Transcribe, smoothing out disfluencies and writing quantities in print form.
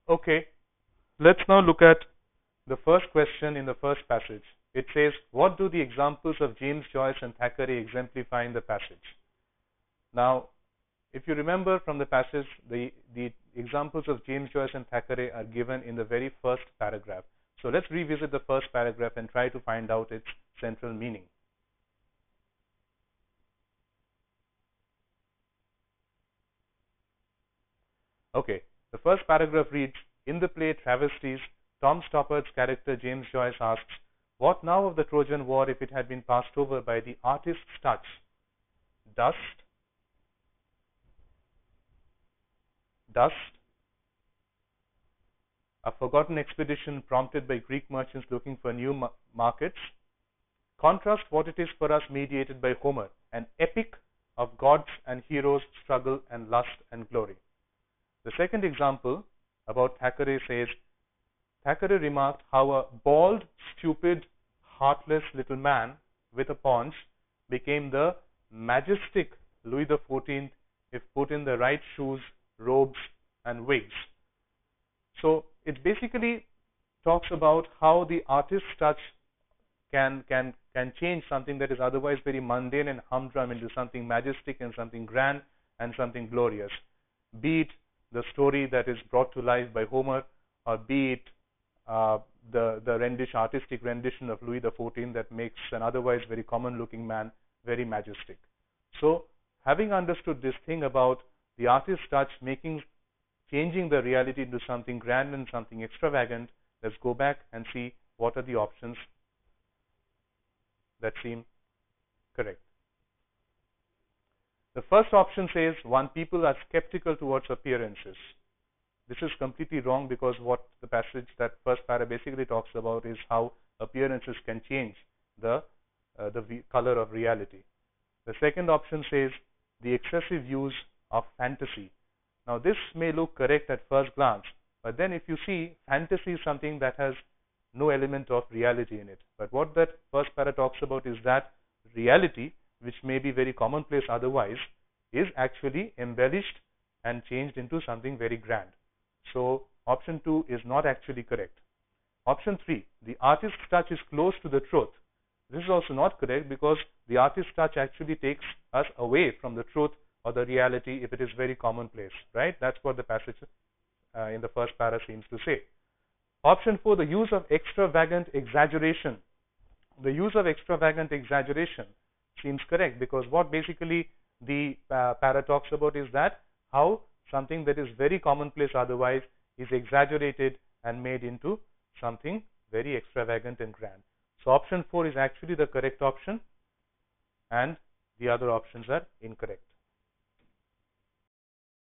Okay, let's now look at the first question in the first passage. It says, what do the examples of James Joyce and Thackeray exemplify in the passage? Now, if you remember from the passage, the examples of James Joyce and Thackeray are given in the very first paragraph. So let's revisit the first paragraph and try to find out its central meaning. Okay, the first paragraph reads, in the play Travesties, Tom Stoppard's character James Joyce asks, what now of the Trojan War if it had been passed over by the artist's touch? Dust, dust, a forgotten expedition prompted by Greek merchants looking for new markets. Contrast what it is for us mediated by Homer, an epic of gods and heroes' struggle and lust and glory. The second example about Thackeray says, Thackeray remarked how a bald, stupid, heartless little man with a paunch became the majestic Louis XIV if put in the right shoes, robes, and wigs. So it basically talks about how the artist's touch can change something that is otherwise very mundane and humdrum into something majestic and something grand and something glorious. Be it the story that is brought to life by Homer, or be it the artistic rendition of Louis XIV that makes an otherwise very common-looking man very majestic. So, having understood this thing about the artist's touch changing the reality into something grand and something extravagant, let's go back and see what are the options that seem correct. The first option says, one, people are skeptical towards appearances. This is completely wrong because what the passage, that first para basically talks about is how appearances can change the color of reality. The second option says the excessive use of fantasy. Now this may look correct at first glance, but then if you see, fantasy is something that has no element of reality in it. But what that first para talks about is that reality, which may be very commonplace otherwise, is actually embellished and changed into something very grand. So option 2 is not actually correct. Option 3, the artist's touch is close to the truth. This is also not correct because the artist's touch actually takes us away from the truth or the reality if it is very commonplace, right? That's what the passage in the first para seems to say. Option 4, the use of extravagant exaggeration. The use of extravagant exaggeration seems correct because what basically the para talks about is that how something that is very commonplace otherwise is exaggerated and made into something very extravagant and grand. So option 4 is actually the correct option and the other options are incorrect.